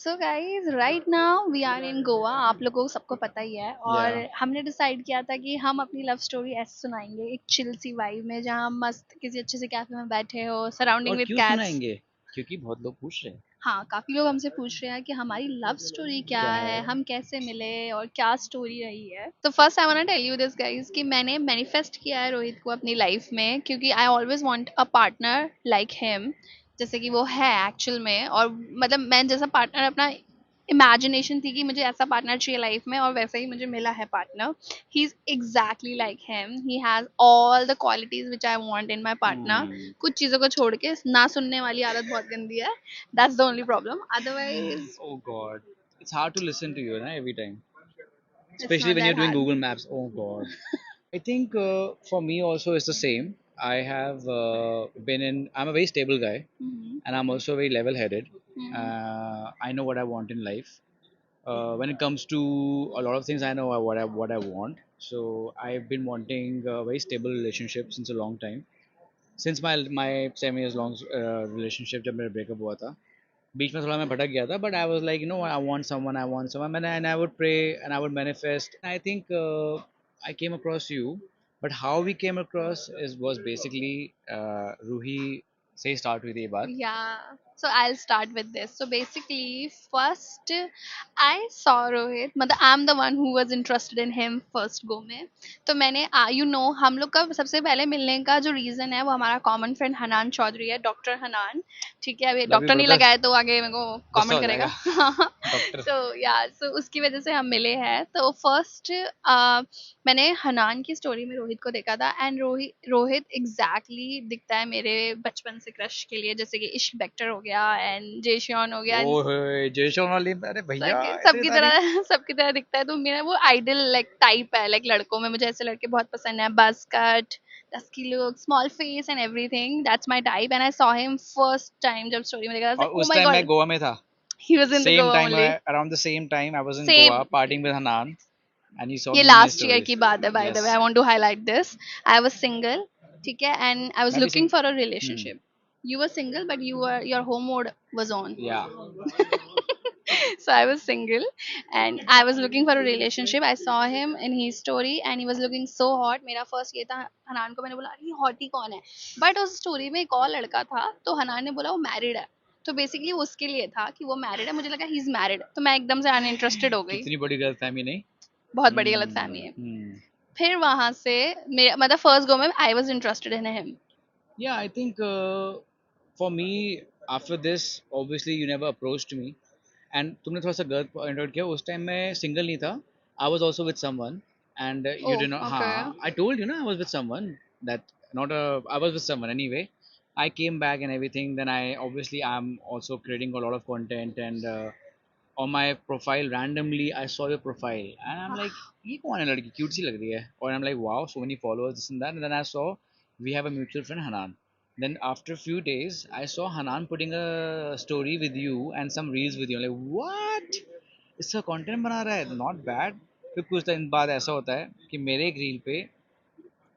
So guys right now we are in Goa. आप लोगों को सबको पता ही है। और या हमने डिसाइड किया था कि हम अपनी लव स्टोरी ऐसे सुनाएंगे एक चिल सी वाइब में, जहाँ हम मस्त किसी अच्छे से कैफे में बैठे हो, सराउंडिंग और विद क्यों कैट्स। सुनाएंगे? क्योंकि बहुत लोग पूछ रहे हैं हाँ, काफी लोग हमसे पूछ रहे हैं कि हमारी लव स्टोरी क्या क्या है, है। हम कैसे मिले और क्या स्टोरी रही है। तो first I want to tell you this guys कि मैंने मैनिफेस्ट किया है रोहित को अपनी लाइफ में, क्योंकि I always want a partner like him, जैसे कि वो है एक्चुअल में। और मतलब मैं जैसा पार्टनर अपना इमेजिनेशन थी कि मुझे ऐसा पार्टनर चाहिए लाइफ में, और वैसा ही मुझे मिला है partner. He is exactly like him, he has all the qualities which I want in my partner. Hmm. कुछ चीजों को छोड़ के, ना सुनने वाली आदत बहुत गंदी है, that's the only problem, otherwise Oh God, it's hard to listen to you, na, every time, it's especially not when you're that doing hard. Google Maps. Oh God. I think for me also it's the same. I have been in. I'm a very stable guy, Mm-hmm. and I'm also very level-headed. Mm-hmm. I know what I want in life. When it comes to a lot of things, I know what I want. So I've been wanting a very stable relationship since a long time. Since my 7 years long relationship जब मेरा breakup हुआ था, बीच में थोड़ा मैं भटक गया था, but I was like, I want someone, and I would pray and I would manifest. I think I came across you, but how we came across was basically Ruhi से start हुई थी ये बात. Yeah. So I'll start with this. So basically, first I saw Rohit. मतलब I'm the one who was interested in him first go में. तो मैंने हम लोग का सबसे पहले मिलने का जो रीजन है वो हमारा कॉमन फ्रेंड हनान चौधरी है, डॉक्टर हनान। ठीक है, अभी Love you डॉक्टर नहीं brother. लगाए तो आगे मेरे को गुस्सा कमेंट हो जाएगा करेगा। डॉक्टर. तो सो उसकी वजह से हम मिले हैं। तो फर्स्ट मैंने हनान की स्टोरी में रोहित को देखा था, एंड रोहित रोहित एग्जैक्टली दिखता है मेरे बचपन से क्रश के लिए, जैसे कि इश्क वेक्टर हो गया एंड जेशियन हो गया। ओए जय सोनाली, अरे भैया इतनी सबकी तरह तारीफ. सबकी तरह दिखता है। तो मेरा वो आइडल लाइक टाइप है, लाइक लड़कों में मुझे ऐसे लड़के बहुत पसंद है, बस cut, dusky look, small face and everything, that's my type. And I saw him first time जब स्टोरी में देखा, और लाइक ओ उस माय टाइम मैं गॉड, गोवा में था. He was in the Same Goa time, only. around the same time, I was in same, Goa partying with Hanan, and he saw ये me in his last year stories. की बात है, by the Yes, way I want to highlight this. I was single, ठीक है, and I was मैं भी looking sing. For a Hmm. Relationship. You were single, but your home mode was on. Yeah. So I was single, and I was looking for a relationship. I saw him in his story, and he was looking so hot. मेरा first ये था, हनान को मैंने बोला अरे hottie कौन है, but उस स्टोरी में एक और लड़का था, तो हनान ने बोला वो मैरिड है। तो बेसिकली उसके लिए था कि वो मैरिड है, मुझे लगा ही इज मैरिड, तो मैं एकदम से अनइंटरेस्टेड हो गई। कितनी बड़ी गलतफहमी नहीं. बहुत बड़ी गलत फहमी है। Hmm. फिर वहां से मेरा मतलब फर्स्ट गो में I was interested in him. Yeah, I think for me, after this, obviously you never approached me, and तुमने थोड़ा सा गलत पॉइंट आउट किया. उस टाइम मैं सिंगल नहीं था. I was also with someone, and you oh did not. Okay. हाँ, I told you, na, I was with someone. That not a. I was with someone anyway. I came back and everything. Then I obviously I'm also creating a lot of content, and on my profile randomly I saw your profile, and I'm like, ये कौन है लड़की, cute सी लग रही है. और I'm like, wow, so many followers, this and that. And then I saw we have a mutual friend Hanan. Then after a few days I saw Hanan putting a story with you and some reels with you. I'm like, what, इसका content बना रहा है, not bad. फिर कुछ दिन बाद ऐसा होता है कि मेरे एक रील पे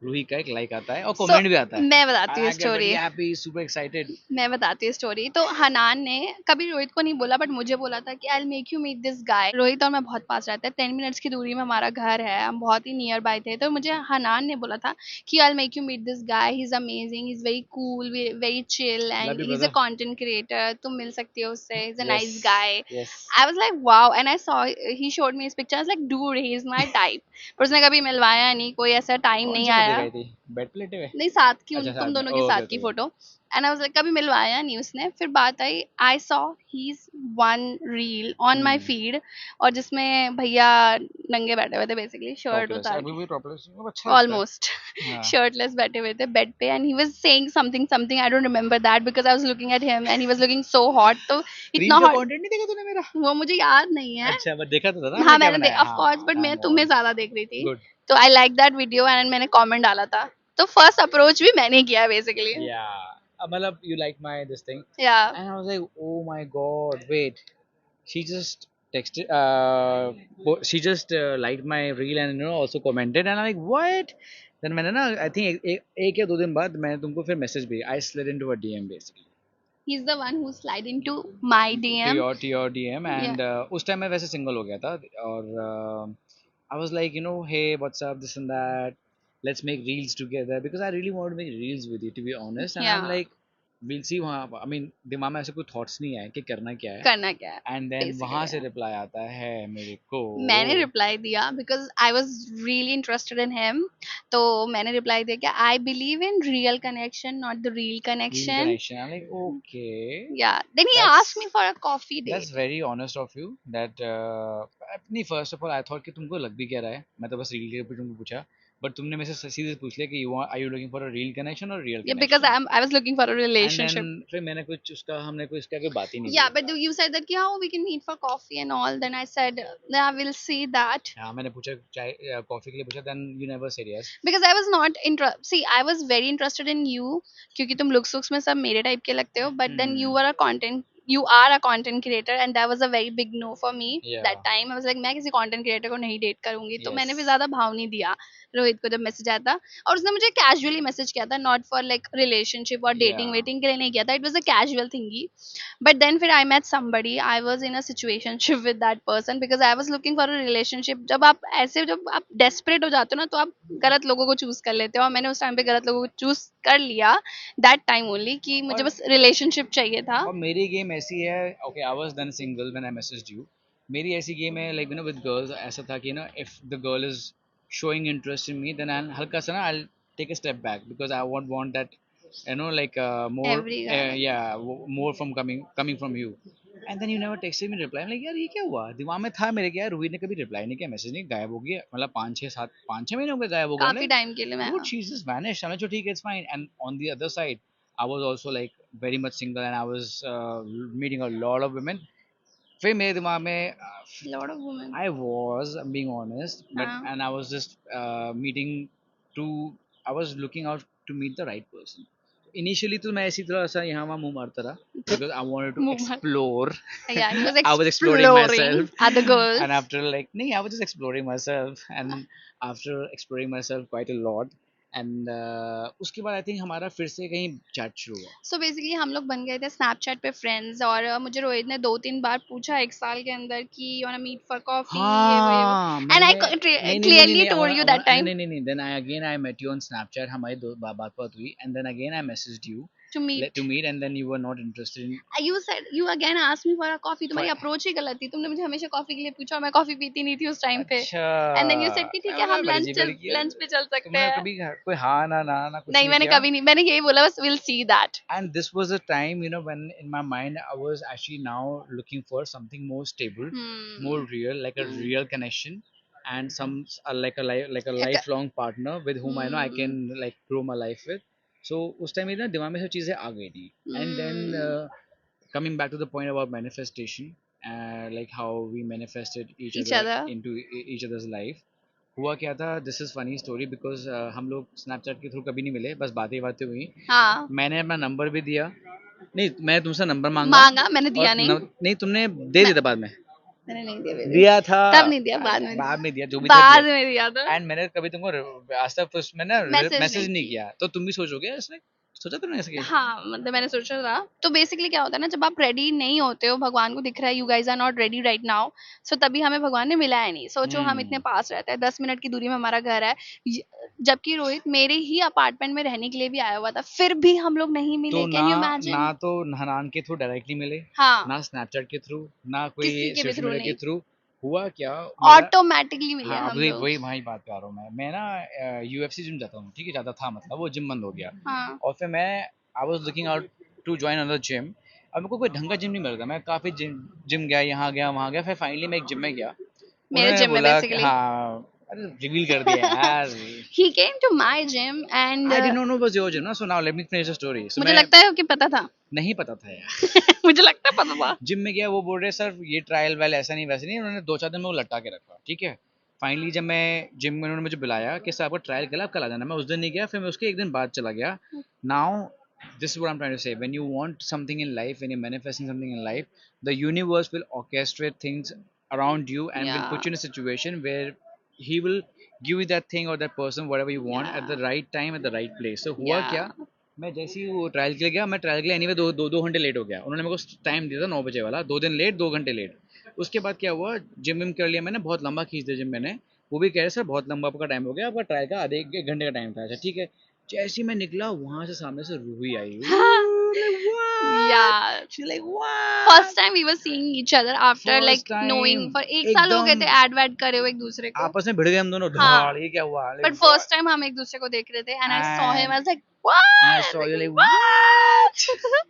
रूही का एक लाइक आता है और सो कमेंट भी आता है. मैं बताती हूँ I get very story. Happy, super excited. मैं बताती हूँ स्टोरी। तो हनान ने कभी रोहित को नहीं बोला, बट मुझे बोला था कि I make you meet this guy. Rohit और मैं बहुत पास रहते हैं, 10 मिनट्स की दूरी में हमारा घर है, हम बहुत ही नियर बाय थे। तो मुझे हनान ने बोला था कि I make you meet this guy, he is amazing, he is very cool, very chill, love and you he is a brother. Content creator, तुम मिल सकती हो उससे, he is a yes. Nice guy. Yes. I was like wow, and I saw he showed me his picture. I was like dude, he is my type. पर उसने कभी मिलवाया नहीं, कोई ऐसा टाइम कौन नहीं सी फोटो आया। दिखाई थी? बेड पे लेटे हुए? नहीं, साथ की, अच्छा, तुम साथ में. दोनों के ओके साथ की okay okay. Photo. And I was like कभी मिलवाया नहीं उसने। फिर बात आई, I saw he is one reel on my hmm. Feed, और जिसमें भैया नंगे बैठे हुए थे, बेसिकली शर्ट टॉपलेस, उतार अभी के, भी टॉपलेस अच्छा लगता है. ऑलमोस्ट हाँ. शर्टलेस बैठे हुए थे बेड पे, and he was saying something something, I don't remember that because I was looking at him and he was looking so hot. तो रील इतना का हॉट कंटेंट नहीं देखा तूने मेरा? वो मुझे याद नहीं है। अच्छा, बट देखा तो था ना हाँ, मैंने क्या मैंने देख बनाया. ऑफ कोर्स, हाँ, बट मैं कम तुम्हें ऑन. ज्यादा देख रही थी। गुड. तो I like that video, and मैंने कमेंट डाला था। तो फर्स्ट अप्रोच भी मैंने किया बेसिकली। या, मतलब you like my this thing, या and I was like, oh my god, wait, she just texted she just liked my reel and also commented, and I'm like, what? Then मैंने ना, I think एक या दो दिन बाद मैंने तुमको फिर मैसेज भेजा. I slid into a DM basically. he's the one who slide into my DM. to your DM, Yeah, and उस टाइम मैं वैसे सिंगल हो गया था, और I was like, hey, what's up, this and that. Let's make reels together because I really want to make reels with you, to be honest. And I'm yeah, like, we'll see वहाँ, I mean, दिमाग में ऐसे कोई thoughts नहीं आए कि करना क्या है. करना क्या है And then वहाँ बेसिकली. से reply आता है मेरे को, मैंने रिप्लाई दिया because I was really interested in him. तो मैंने रिप्लाई दिया कि I believe in real connection not the real real connection. connection. I'm like, okay, या then he asked me that's for a coffee that's date. very honest of you. That नहीं, first of all I thought कि तुमको लग भी क्या रहा है, मैं तो बस रील के ऊपर तुमको पूछा, बट तुमने मेरे से सीधे पूछ लिया कि you are you looking for a real connection or real Yeah, because connection. I was looking for a and then relationship. फिर मैंने कुछ उसका हमने कोई इसका कोई बात ही नहीं Yeah, की. but you said that yeah, we can meet for coffee and all. Then I said, yeah, we'll see that. हाँ, मैंने पूछा चाय कॉफी के लिए पूछा, then you never said yes. Because I was not interested. See, I was very interested in you क्योंकि तुम looks में सब मेरे type के लगते हो. But then you hmm. were a content. You are a content creator and that was a very big no for me या. that time. I was like मैं किसी content creator को नहीं date करूंगी. तो यस. मैंने फिर ज्यादा भाव नहीं दिया रोहित को जब मैसेज आया था. और उसने मुझे casually मैसेज किया था, not for like relationship or या. dating waiting के लिए नहीं किया था. It was a casual thingy. But then फिर I met somebody. I was in a situationship with that person because I was looking for a relationship. जब आप desperate हो जाते हो ना तो आप गलत लोगों को चूज कर लेते हो, और मैंने उस टाइम पे गलत लोगों को चूज कर लिया दैट टाइम ओनली कि मुझे और बस रिलेशनशिप चाहिए था. और मेरी गेम ऐसी है, okay I was then single when I messaged you. मेरी ऐसी गेम है, लाइक विद गर्ल्स ऐसा था कि if the girl is showing interest in me, then हल्का सा ना I'll take a step back because I won't want that, like more, every guy. yeah, more from coming from you. And then you never texted me reply. I'm like, यार ये क्या हुआ, दिमाग में था मेरे, क्या रोहित ने कभी रिप्लाई नहीं किया, मैसेज नहीं, गायब हो गया, मतलब 5-6 महीने हो गए गायब हो गए. काफी टाइम के लिए मैं. Dude, she's just vanished. I'm like, "Oh, ठीक है, it's fine." And on the other side, I was also like very much single, and I was meeting a lot of women. फिर मेरे दिमाग में lot of women. I was being honest, but हाँ. and I was just meeting to I was looking out to meet the right person. Initially तो मैं ऐसी थोड़ा सा यहाँ वहाँ मुंह मारता रहा because I wanted to Movement. explore. Yeah, he was I was exploring exploring myself, other and girls. after like नहीं, I was just exploring myself, and after exploring myself quite a lot, and उसके बाद I think हमारा फिर से कहीं chat शुरू हुआ. So basically हम लोग बन गए थे स्नैपचैट पे फ्रेंड्स. और मुझे रोहित ने 2-3 बार पूछा एक साल के अंदर कि you wanna meet for coffee, ये वो. हाँ एंड आई मैंने clearly told you that time नहीं, then I again I met you on Snapchat, हमारी दो बात हुई, and then again I messaged you to to meet. meet, and then you were not interested in. You again asked me for a coffee. तुम्हारी for- approach ही गलत थी. तुमने मुझे हमेशा कॉफी के लिए पूछा और मैं कॉफी पीती नहीं थी उस टाइम पे. अच्छा, एंड देन यू सेड कि ठीक है हम बड़ी अजीब लड़की है. लंच पे चल सकते तुमने हैं. कभी कोई हाँ ना ना ना कुछ नहीं, नहीं मैंने किया. कभी नहीं. मैंने यही बोला बस will see that. And this was a time, when in my mind I was actually now looking for something more stable, more hmm. real, like a real connection, and some like a lifelong partner with whom I know I hmm. can like grow my life with. So उस time मेरे ना दिमाग में सब चीजें आ गई थी. And then hmm. coming back to the point about manifestation, like how we manifested each Each other other. into each other's life. हुआ क्या था, this is funny story because हम लोग स्नैपचैट के थ्रू कभी नहीं मिले, बस बातें बातें हुई. हाँ. मैंने अपना नंबर भी दिया. नहीं, मैं तुमसे नंबर मांगा, मांगा, मैंने और दिया नहीं. नहीं, तुमने दे मैं, दिया था बाद में. मैंने नहीं दिया बेबी. दिया था. तब नहीं दिया, बाद में. बाद में दिया, जो भी था बाद दिया. में दिया था. एंड मैंने कभी तुमको आज तक उसमें ना मैसेज मैसेज नहीं नहीं की. किया, तो तुम भी सोचोगे इसने सोचा तुमने ऐसे किया. हाँ, मतलब मैंने सोचा था. तो बेसिकली क्या होता है ना, जब आप रेडी नहीं होते हो, भगवान को दिख रहा है you guys are not ready right now, so तभी हमें भगवान ने मिलाया नहीं. सोचो हम इतने हम्म. पास रहते हैं, 10 मिनट की दूरी में हमारा घर है. य- जबकि रोहित मेरे ही अपार्टमेंट में रहने के लिए भी आया हुआ था, फिर भी हम लोग नहीं तो मिले. ना कैन यू ना इमेजिन? तो हनान के थ्रू डायरेक्टली मिले, हाँ, ना स्नैपचैट के थ्रू, ना कोई किसी के भी सोशल थ्रू मीडिया के नहीं, थ्रू. हुआ क्या, मेरा. ऑटोमेटिकली मिले हाँ, अब हम देख लोग. वही वही बात कर रहा हूँ मैं ना UFC जिम जाता हूँ, ठीक है, जाता था, मतलब वो जिम बंद हो गया. हाँ, और फिर मैं I was looking out to join another gym. अब मेरे को कोई ढंग का जिम नहीं मिल रहा, मैं काफ़ी जिम जिम गया, यहाँ गया वहाँ गया, फिर फाइनली मैं एक जिम में गया. मेरे उन्होंने जिम में बोला कि बेसिकली. हाँ, अरे रिवील कर दिया यार. He came to my gym and I did not know was your gym ना, so now let me finish the story. So मुझे मैं लगता है कि पता था. नहीं पता था यार. मुझे लगता है पता था. जिम में गया, वो बोल रहे सर ये ट्रायल वायल ऐसा नहीं वैसा नहीं, उन्होंने 2-4 दिन में वो लटका के रखा, ठीक है. फाइनली जब मैं जिम में, उन्होंने मुझे बुलाया कि सर आपका ट्रायल कल, आप कल आ जाना. मैं उस दिन नहीं गया, फिर मैं उसके एक दिन बाद चला गया. Now this is what I'm trying to say. When you want something in life, when you're manifesting something in life, the universe will orchestrate things around you and will या put you in a situation where he will give you that thing or that person, whatever you want, at या the right time, at the right place. So हुआ या क्या, मैं जैसे ही वो trial के लिए गया, मैं ट्रायल के लिए एनीवे दो घंटे लेट हो गया। उन्होंने मेरे को टाइम दिया था 9 बजे वाला, 2 दिन लेट, 2 घंटे लेट। उसके बाद क्या हुआ, जिम विम कर लिया मैंने, बहुत लंबा खींच दिया जिम मैंने। वो भी कह रहे सर बहुत लंबा आपका टाइम हो गया, आपका ट्रायल का आधे एक घंटे का टाइम था। अच्छा ठीक है। जैसे ही मैं निकला वहां से, सामने से रूही आई। Like what? Yeah. She's like what? First time we were seeing each other after first like time knowing for 1 साल हो गए एकदम थे ऐड वैड करे हुए एक दूसरे को. आपस में भिड़ गए हम दोनों, हाँ, धाड़, ये क्या हुआ, but like first what. Time हम एक दूसरे को देख रहे थे and I saw him, I and was like I what saw you, like like what. What.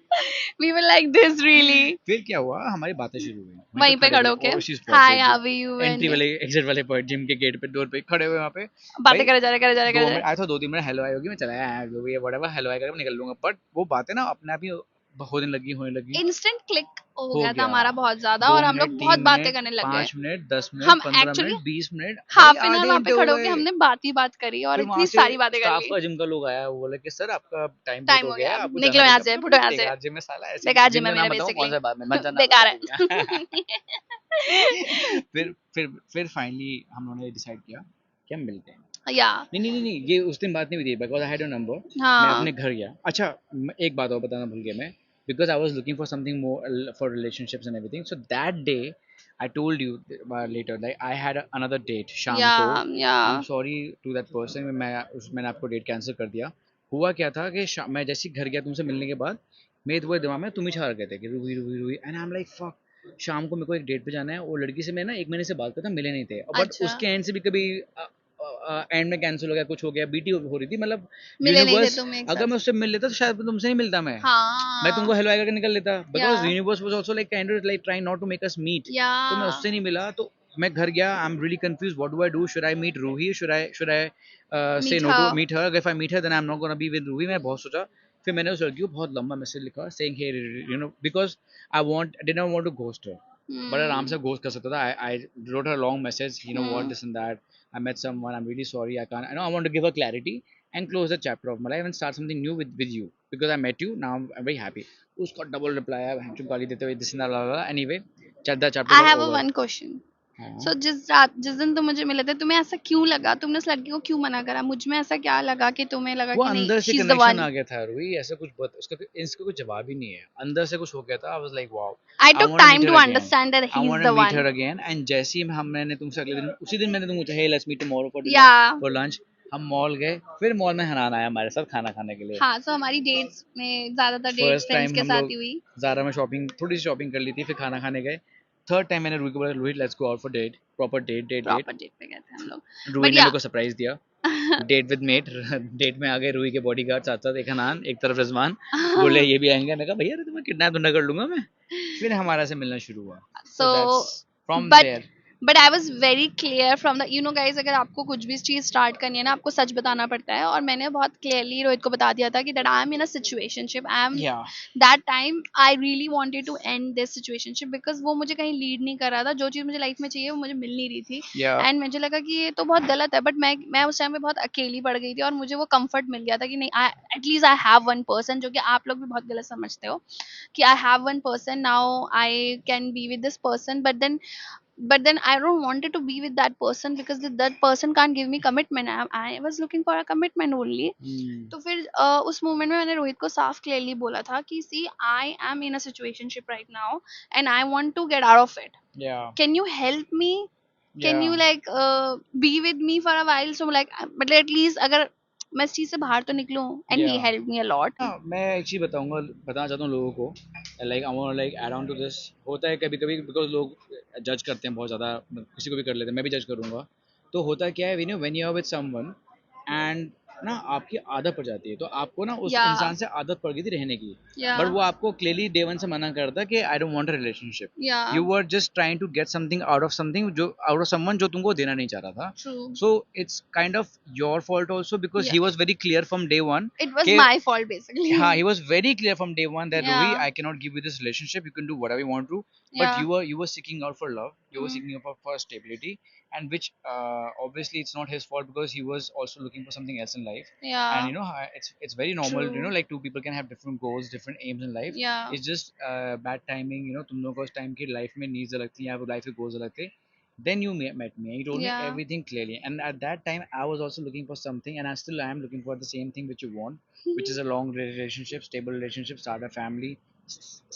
We were like this really. फिर क्या हुआ, हमारी बातें शुरू हुई वहीं पे वहीं पे खड़े खड़े हुए, होके और she hi spotted how are you entry and वाले एग्जिट वाले पॉइंट, जिम के गेट पे डोर पे खड़े हुए वहाँ पे। बातें भाई करे जा रहे करे जा रहे करे दो जा मिनट रहे. आया था, 2-3 मिनट हेलो आई होगी, मैं चला आया जो भी है व्हाटएवर, हेलो आई करके मैं निकल लूंगा। बट वो बातें ना अपने आप ही होने लगी। इंस्टेंट क्लिक हो हो गया था गया हमारा बहुत ज्यादा दो और हम मिनट लोग बहुत तीन बातें मिनट करने लग गए. 5 मिनट 10 मिनट हम 15 मिनट एक्चुअली 20 मिनट भाई हाफ एन आवर आधे वहां पे घंटे हो खड़े होके गए। हमने बात ही बात करी और फिर वहां इतनी से सारी बातें कर स्टाफ ली. का जिम का लोग आया, वो बोले कि सर आपका टाइम बहुत टाइम हो हो गया गया, है, आपको निकलो जाना यहाँ पड़ेगा। से, मैं फुटो बोला यहाँ से. बेकार जिम में साला, ऐसे बेकार जिम जिम है का मेरा नाम बताऊं कौन बेसिकली. सा बाद में, मत जाना बेकार बोला है. फिर फाइनली हम लोगों ने डिसाइड किया कि हम मिलते हैं। या. नहीं नहीं नहीं नहीं, ये उस दिन बात नहीं हुई थी, because I had your number. मैं हाँ. अपने घर गया। अच्छा एक बात और बताना भूल गया मैं, because I was looking for something more for relationships and everything, so that day I told you later like I had another date शाम या. को। Yeah. I am sorry to that person, मैंने आपको date cancel कर दिया। हुआ क्या था कि मैं जैसे ही घर गया तुमसे मिलने के बाद, मेरे तुम्हारे दिमाग में तुम ही छा रखे थे कि Ruhi Ruhi Ruhi, and I am like fuck, शाम को मेरे को एक डेट पे जाना है। और लड़की से मैं ना 1 महीने से बात करता, मिले नहीं थे, बट अच्छा. उसके एंड से भी कभी एंड में कैंसिल हो गया, कुछ हो गया, बीटी हो रही थी, मतलब मिले नहीं थे यूनिवर्स। तुम एक अगर साथ. मैं उससे मिल लेता तो शायद तुमसे नहीं मिलता मैं तुमको हाँ. हेलो करके निकल लेता, yeah. Because universe was also like kind of like trying not to make us meet. Yeah. तो मैं उससे नहीं मिला, तो मैं घर गया, I am really confuse, what do I do, should I meet Ruhi, should I say meet no to her. Meet her, if I meet her then I am not gonna be with Ruhi. मैं बहुत सोचा। फिर मैंने उस लड़की को बहुत लंबा मैसेज लिखा saying hey you know, because I did not want to ghost her, बड़ा आराम से घोस्ट कर सकता था। I wrote her a long message, you know what, this and that. I met someone. I'm really sorry. I can't. I know I want to give her clarity and close the chapter of my life and start something new with you because I met you. Now I'm very happy. उसका double reply है, हम गाली देते हुए this anyway, the chapter I was have a over. One question. हाँ। सो जिस दिन तुम मुझे मिले थे तुम्हें ऐसा क्यों लगा, तुमने उस लड़की को क्यों मना करा, मुझ में ऐसा क्या लगा कि तुम्हें लगा वो कि नहीं अंदर से she is the connection one. आ गया था रूही, ऐसा कुछ उसका इसका कुछ जवाब ही नहीं है, अंदर से कुछ हो गया था। I was like wow, I I took want to time meet to her again, understand that I he is want to the meet one. Her again. And जैसे ही हम मैंने तुमसे अगले दिन, उसी दिन मैंने तुमको पूछा हे लेट्स मीट टुमारो फॉर या. Dinner, for lunch. हम मॉल गए, फिर मॉल में हनान आया हमारे साथ खाना खाने के लिए। हाँ, सो हमारी डेट्स में ज्यादातर डेट्स फर्स्ट फ्रेंड्स टाइम के हम साथ लोग ही हुई. ज़ारा में शॉपिंग, थोड़ी सी शॉपिंग कर ली थी, फिर खाना खाने गए। थर्ड टाइम मैंने रूही को बोला Ruhi let's go out for date, proper date date date. Proper date पे गए थे हम लोग. रूही बट ने मेरे या. को सरप्राइज दिया, डेट विद मेट। डेट में आ गए रूही के बॉडीगार्ड साथ साथ, एक हनान एक तरफ रिजवान, बोले ये भी आएंगे। मैं कहा भैया तुम्हें किडनैप तो कर लूंगा मैं। फिर हमारा से मिलना शुरू हुआ। So that's So, from but there. But I was very clear from the guys, अगर आपको कुछ भी चीज स्टार्ट करनी है ना आपको सच बताना पड़ता है. और मैंने बहुत क्लियरली रोहित को बता दिया था कि that I am in a situationship, I am yeah that time I really wanted to end this situationship because वो मुझे कहीं लीड नहीं कर रहा था. जो चीज़ मुझे लाइफ में चाहिए वो मुझे मिल नहीं रही थी. या एंड मुझे लगा कि ये तो बहुत गलत है, बट मैं उस टाइम पे बहुत अकेली पड़ गई थी और मुझे वो कंफर्ट मिल गया था कि नहीं, at least I have one person, जो कि आप लोग भी बहुत गलत समझते हो कि I have one person now, I can be with this person, but then I don't wanted to be with that person because that person can't give me commitment. I was looking for a commitment only. तो फिर उस moment में मैंने रोहित को साफ clearly बोला था कि see I am in a situationship right now and I want to get out of it. Yeah can you help me, yeah can you like be with me for a while, so like मतलब at least अगर मैं इस चीज से बाहर तो निकलूं. And या ही help me a lot. हाँ, मैं एक चीज़ बताना चाहता हूँ लोगों को, like I want like add on to this. होता है कभी कभी बिकॉज लोग जज करते हैं बहुत ज़्यादा, किसी को भी कर लेते हैं, मैं भी जज करूँगा। तो होता क्या है, when you are with someone and ना आपकी आदत पड़ जाती है, तो आपको ना उस या. इंसान से आदत पड़ गई थी रहने की, या. बट वो आपको क्लियरली डे वन से मना करता कि I don't want a relationship. Yeah. You were just trying to get something out of something, जो आउट ऑफ समवन जो तुमको देना नहीं चाह रहा था। True. So it's kind of your fault also, because Yeah. He was very clear from day one It was कि my fault basically. हाँ, he was very clear from day one that Ruhi, Yeah. I cannot give you this relationship. You can do whatever you want to, but Yeah. you were seeking out for love. You were Mm. seeking out for stability, and which obviously it's not his fault because he was also looking for something else in life. And Yeah. you know, it's very normal. You know, True. like two people can have different goals, different aims in life. Yeah. It's just bad timing. You know, तुम लोगों को उस time की life में needs अलग थी या life के goals अलग थे. Then you met me and you told me Yeah. everything clearly, and at that time I was also looking for something, and I still am looking for the same thing which you want, which is a long relationship, stable relationship, start a family,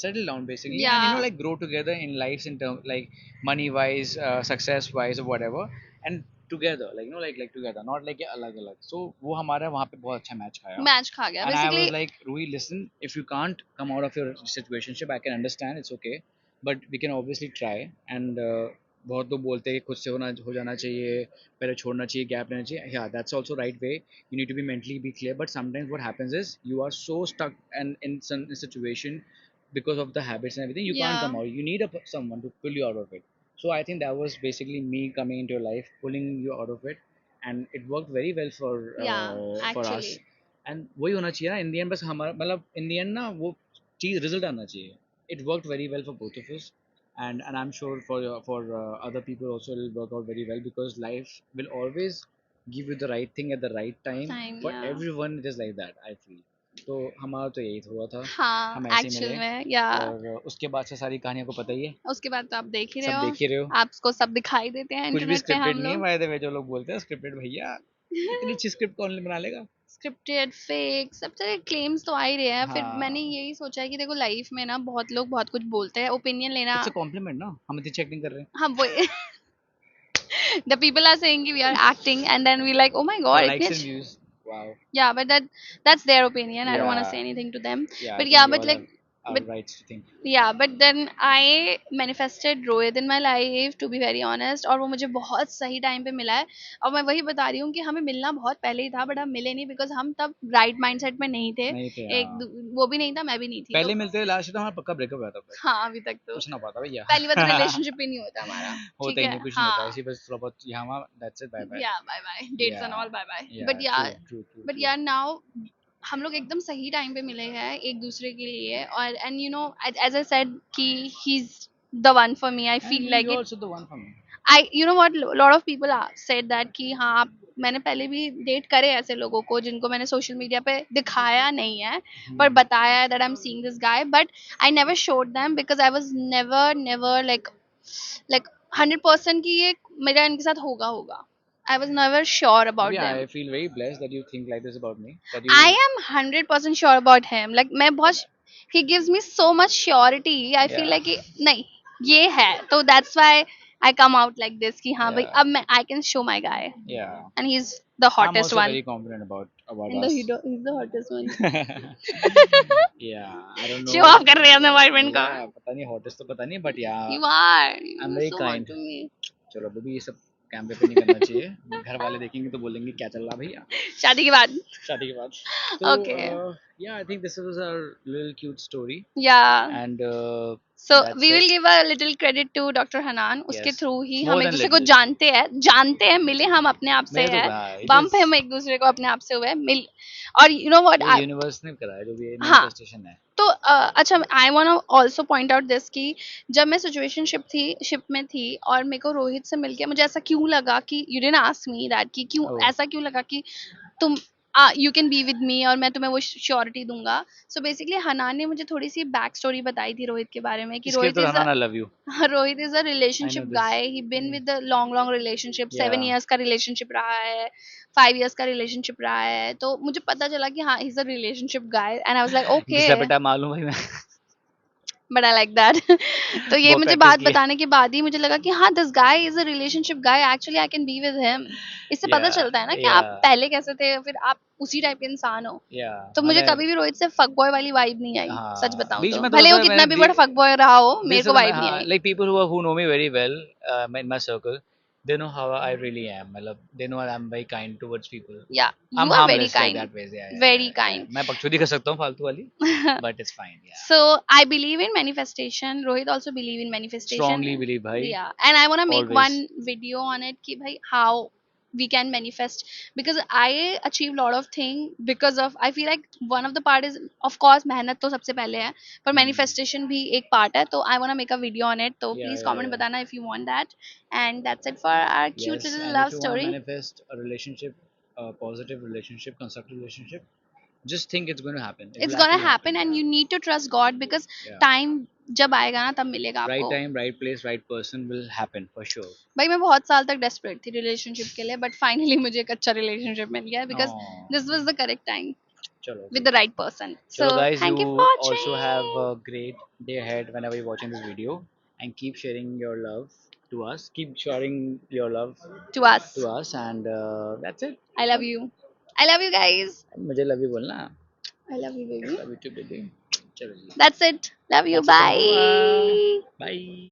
settle down basically, and Yeah. like grow together in lives in terms like money wise, success wise or whatever, and together, like like together, not like alag alag. So वो हमारा वहाँ पे बहुत अच्छा match खाया. Match खा गया And I basically. was like, Rui, listen, if you can't come out of your situationship, I can understand, it's okay, but we can obviously try. And बहुत लोग बोलते हैं कि खुद से हो जाना चाहिए, पहले छोड़ना चाहिए, गैप लेना चाहिए. Yeah, that's also right way. You need to be mentally be clear. But sometimes what happens is you are so stuck and in some situation because of the habits and everything, you can't Yeah. come out. You need someone to pull you out of it. So I think that was basically me coming into your life, pulling you out of it, and it worked very well Yeah, for us. actually. And वही होना चाहिए ना इन दी and, बस हमारा मतलब इन दी and ना वो चीज़ result आना चाहिए. It work very well for both of us, and I'm sure for other people also it will work out very well, because life will always give you the right thing at the right time. Time For या. everyone it is like that, I feel. तो हमारा तो यही हुआ था, हाँ, हम ऐसे ही एक्चुअल मिले. में या. और उसके बाद से सारी कहानियों को पता ही है, उसके बाद तो आप देख ही रहे सब हो. देख ही रहे हो. आपको सब दिखाई देते हैं कुछ भी इंटरनेट पे स्क्रिप्टेड हम नहीं है लोग. बाय द वे, जो लोग बोलते हैं स्क्रिप्टेड, भैया इतनी अच्छी स्क्रिप्ट कौन बना लेगा. स्क्रिप्टेड, फेक, सब तरह क्लेम्स तो आ ही रहे हैं. फिर मैंने हाँ, यही सोचा है कि देखो लाइफ में ना बहुत लोग बहुत कुछ बोलते हैं, ओपिनियन लेना. इट्स अ कॉम्प्लीमेंट ना, हम इतनी चेक नहीं कर रहे हैं. हम वो the people are saying कि we are acting and then we like oh my The god इतने likes and अच्छे. views. Wow. Yeah, but that's their opinion. I don't want to Yeah. say anything to them. Yeah, I But think yeah, we but all like, have our but rights to think. yeah, but then I manifested Rohit in my life to be very honest, और वो मुझे बहुत सही time पे मिला है. और मैं वही बता रही हूँ कि हमें मिलना बहुत पहले ही था, बट हम मिले नहीं बिकॉज हम तब राइट माइंडसेट में नहीं थे. नहीं थे, एक हाँ. वो भी नहीं था, मैं भी नहीं थी, पहले तो मिलते लास्ट तो हमारा पक्का ब्रेकअप हुआ था फिर. हाँ अभी तक तो कुछ ना पाता भैया. पहली बात तो रिलेशनशिप ही नहीं होता हमारा. होता ठीक ही है, नहीं, कुछ नहीं होता, हाँ. ऐसे ही बस थोड़ा बहुत यहाँ वहाँ, that's it, bye bye. Yeah bye bye dates and Yeah. All bye bye. Yeah, true, true, true, but true. यार नाउ हम लोग एकदम सही टाइम पे मिले हैं एक दूसरे के लिए. और and you know as I said कि he is the one for me. I And feel you're like it. also the one for me. I you know what lot of people said that कि हाँ मैंने पहले भी date करे ऐसे लोगों को जिनको मैंने सोशल मीडिया पे दिखाया नहीं है, पर Hmm. बताया है that I am seeing this guy, but I never showed them because I was never never like 100% कि ये मेरा इनके साथ होगा होगा. I was never sure But about yeah, them. I feel very blessed that you think like this about me. That I you, am 100% sure about him. Like मैं बहुत he gives me so much surety. I feel yeah, like कि नहीं ये है तो that's why I come out like this कि हाँ भाई yeah, अब मैं I can show my guy yeah. and he's the I'm hottest also one. very confident about And the us. he's the hottest one. Yeah, I don't Show know. off कर रहे हैं अपने boyfriend का. Yeah, पता नहीं hottest तो पता नहीं, but yeah, You are. I'm You're very so hot kind. to me. चलो अभी ये सब कैमरे पे नहीं करना चाहिए, घर वाले देखेंगे तो बोलेंगे क्या चल रहा भैया शादी के बाद. शादी के बाद. तो Okay. yeah, I think this was our little cute story, Yeah. and So that's we will it. give a little credit to Dr. Hanan. उसके Yes, थ्रू ही more हम एक than दूसरे को little. जानते हैं, मिले हम अपने आप से मेरे तो है. कहा it बम्प is हम एक दूसरे को अपने आप से हुए मिल. और यू नो व्हाट. ये यूनिवर्स ने करा है, जो भी हाँ. मैनिफेस्टेशन है. तो अच्छा I want to also point out this कि जब मैं शिप में थी और मेरे को रोहित से मिलके मुझे ऐसा क्यों लगा कि you didn't ask me that कि क्यों Oh, ऐसा क्यों लगा कि तुम यू कैन बी विद मी और मैं तुम्हें वो श्योरिटी दूंगा. सो बेसिकली हनान ने मुझे थोड़ी सी बैक स्टोरी बताई थी रोहित के बारे में कि इसके लिए रोहित तो इज रहना, I love you. Rohit is a I know relationship this. guy. He been with a long relationship. 7 Yeah. years का relationship रहा है, 5 years का relationship रहा है. तो मुझे पता चला कि हाँ he's a relationship guy and I was like okay. घिसा पिटा मालूम भाई मैं. But I like that. तो ये बहुत मुझे प्रैक्टिस बात की है. बताने के बाद ही मुझे लगा कि हाँ this guy is a relationship guy. Actually I can be with him. इससे पता Yeah, चलता है ना कि आप yeah, पहले कैसे थे फिर आप उसी टाइप के इंसान हो. yeah. तो मुझे मैंने, कभी भी रोहित से फक बॉय वाली वाइब नहीं आई. सच हाँ बताऊं बीच तो में थोड़ा भले वो सा कितना भी मैंने बड़ा फक बॉय रहा हो मेरे this को is वाइब नहीं हाँ, आई. like people who know me very well, in my circle, they know how I really am. मतलब they know I'm very kind towards people. Yeah, I'm you are very harmless like kind. that ways. Yeah, yeah, Very yeah, yeah. kind. मैं बकचोदी कर सकता हूँ फालतू वाली, but it's fine. Yeah. So I believe in manifestation. Rohit also believe in manifestation. Strongly believe भाई, Yeah, and I wanna make always. one video on it कि भाई how we can manifest because I achieve lot of thing because of I feel like one of the part is of course मेहनत तो सबसे पहले है पर Hmm. manifestation भी एक part है तो I wanna make a video on it तो Yeah, please yeah, comment yeah. बताना if you want that and that's it for our cute Yes, little and love if you want to story. manifest a relationship, a positive relationship, constructive relationship, just think it's going to happen. It It's will gonna actually happen happen. and Yeah. you need to trust God because Yeah. time जब आएगा ना तब मिलेगा Right आपको। time, right place, right person will happen for sure. भाई मैं बहुत साल तक डेस्परेट थी रिलेशनशिप के लिए, बट फाइनली मुझे एक अच्छा रिलेशनशिप मिल गया because Oh, this was the correct time chalo, with good. the right person. So Chalo, guys, you thank you for also have watching. a great day ahead whenever you're watching this video, and keep sharing your love to us. Keep sharing your love To us. to us, and that's it. I love you. I love you guys. मुझे love you बोलना. I love you, baby. Love you too, baby. चलो जी. That's it. Love you. That's it from our. Bye. Bye.